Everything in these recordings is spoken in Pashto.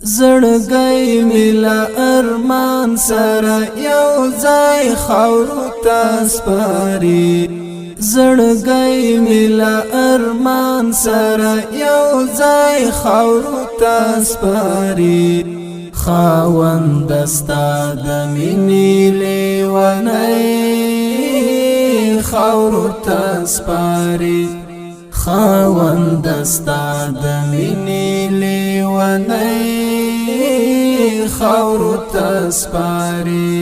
زړګی ملا ارمان سره یو ځای خاورو ته سپاري زړګی ملا ارمان سره یو ځای خاورو ته سپاري خاوند ستا د مینې لیونی خاورو ته سپاري خاوند ستا د مینې لیونی خاورو ته سپاري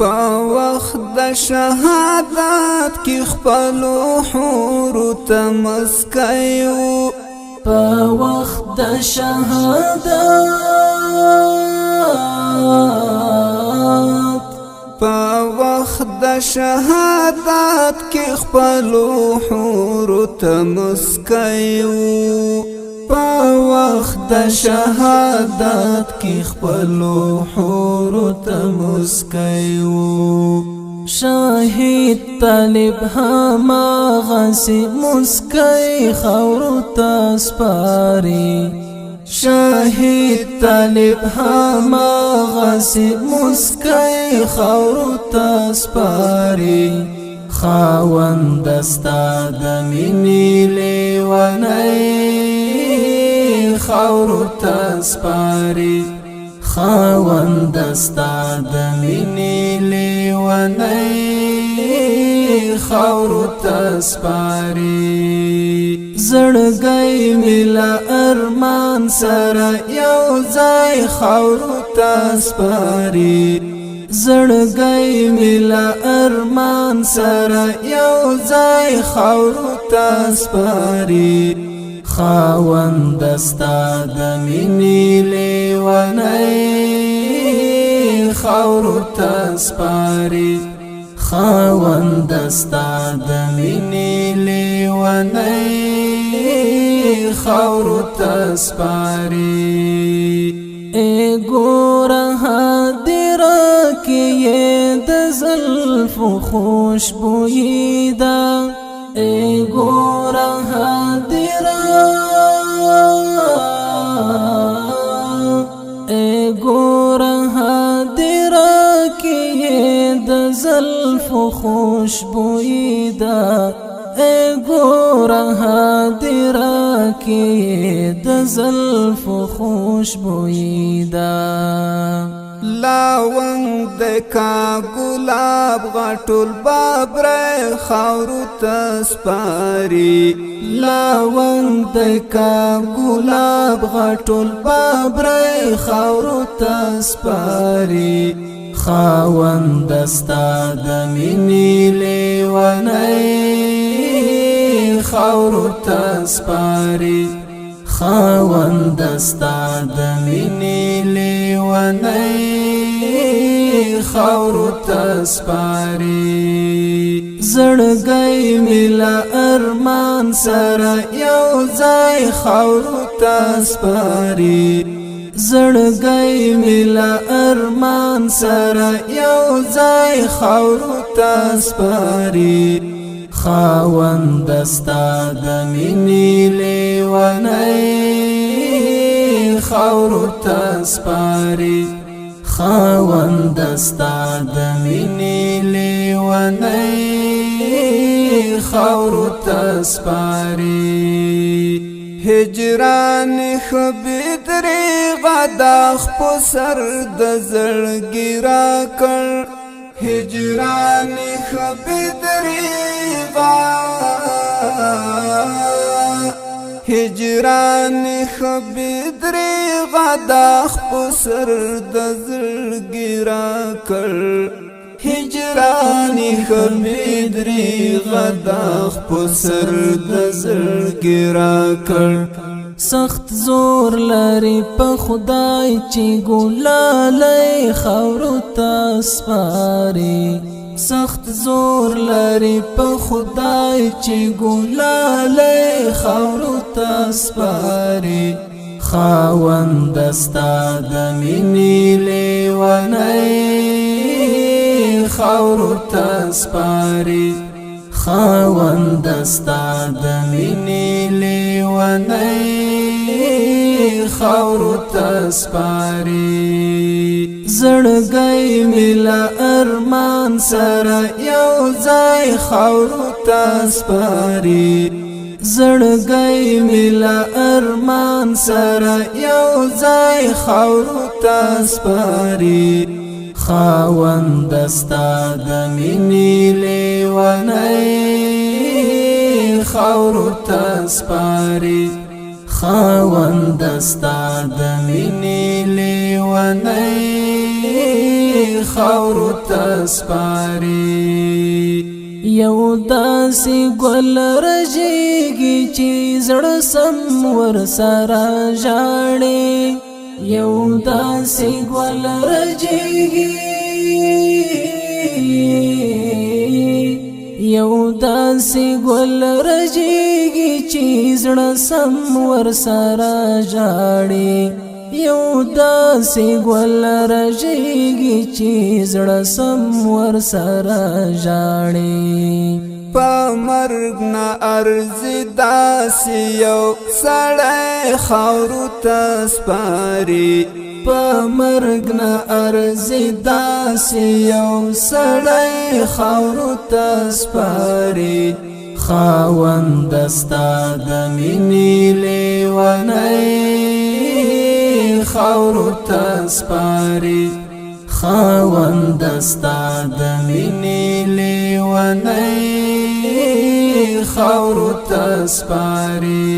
په وخت د شهادت کې خپلو حورو ته مسکی و په وخت د شهادت کې خپلو حورو ته مسکی و په وخت د شهادت کې خپلو حورو ته مسکی و شاهد طالب هماغسې مسکی خاورو ته سپاري شاهد طالب هماغسې مسکی خاورو ته سپاري خاوند ستا د مینې لیونی خاورو ته سپاري خاوند ستا د مینې لیونی خاورو ته سپاري زړګی ملا ارمان سره یو ځای خاورو ته سپاري زړګی ملا ارمان سره یو ځای خاورو ته سپاري خاوند ستا د مینې لیونی خاورو ته سپاري خاوند ستا د مینې لیونی خاورو ته سپاري ای ګوره هدیره کې یې د زلفو خوشبویي ده ای ګوره هدیره کې یې د زلفو خوشبویي ده ای ګوره هدیره کې یې د زلفو خوشبویي ده لاونګ د کا ګلاب غټول بابره خاورو ته سپاري لاونګ د کا ګلاب غټول بابره خاورو ته سپاري خاوند ستا د مینې لیونی خاورو ته سپاري خاوند ستا د مینې لیونی خاورو ته سپاري زړګی ملا ارمان سره یو ځای خاورو ته سپاري زړګی ملا ارمان سره یو ځای خاورو ته سپاري خاوند ستا د مینې لیونی خاورو ته سپاري خاوند ستا د مینې لیونی خاورو ته سپاري هجران خبیدری غداخ په سر د زړګي راکړ هجران خبیدری غداخ په سر د زړګي راکړ هجران خبیدری غداخ په سر د زړګي راکړ سخت زور لري په خدای چې ګلالی خاورو ته سپاري سخت زور لري په خدای چې ګلالی خاورو ته سپاري خاوند ستا د مینې لیونی خاورو ته سپاري خاوند ستا د مینې لیونی خاورو تسپاری زړګی ملا ارمان سره یو ځای خاورو تسپاری زړګی ملا ارمان سره یو ځای خاورو تسپاری خاوند ستا د مینې لیونی خاورو تسپاری خاوند ستا د مینې لیونی خاورو تسپاری یو داسې ګل رژېږي چې زړه سم ورسره ژاړي یو داسې ګل رژېږي یو داسې ګل رژېږي چې زړه سم ورسره ژاړي یو داسې ګل رژېږي چې زړه سم ورسره ژاړي په مرګ نه ارزي داسې یو سړی خاورو تسپاري په مرګ نه ارزي داسې یو سړی خاورو تسپاري خاوند ستا د مینې لیونی خاورو تسپاری خاوند ستا د مینې لیونی خاورو تسپاری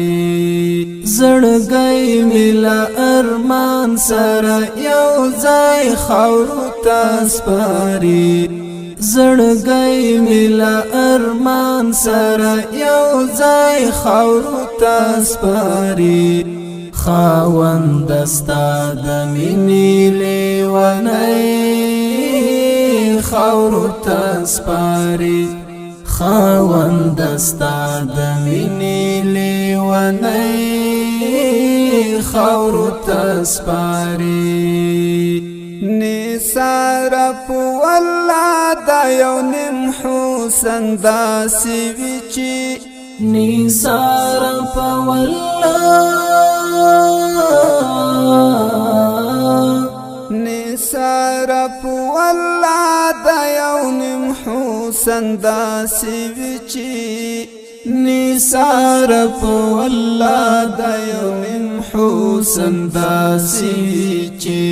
زړګی ملا ارمان سره یو ځای خاورو تسپاری زړګی ملا ارمان سره یو ځای خاورو تسپاری خاوند ستا د مینې لیونی خاورو تسپاری خاوند ستا د مینې لیونی خاورو تسپاری نثار په والله دا یو نیم حسن داسې وي چې نثار په نثار په والله دا یو نیم حسن داسې وي چې نثار په والله دا یو نیم حسن داسې وي چې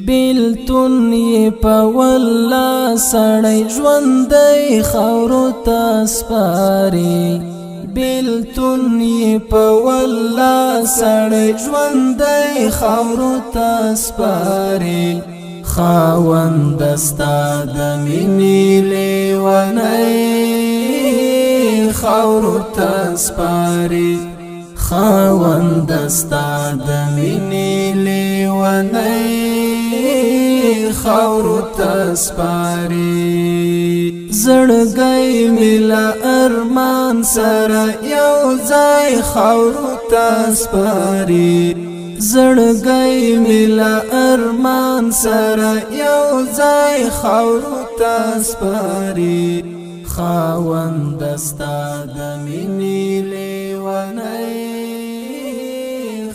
بیلتون یې په والله سړی ژوندی خاورو تسپاري بیلتون یې په والله سړی ژوندی خاورو تسپاري خاوند ستا د مینې لیونی خاورو تسپاري خاوند ستا د مینې لیونی خاورو تسپاری زړګی ملا ارمان سره یو ځای خاورو تسپاری زړګی ملا ارمان سره یو ځای خاورو تسپاری خاوند ستا د مینې لیونی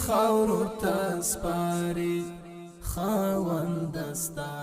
خاورو تسپاری خاوند ستا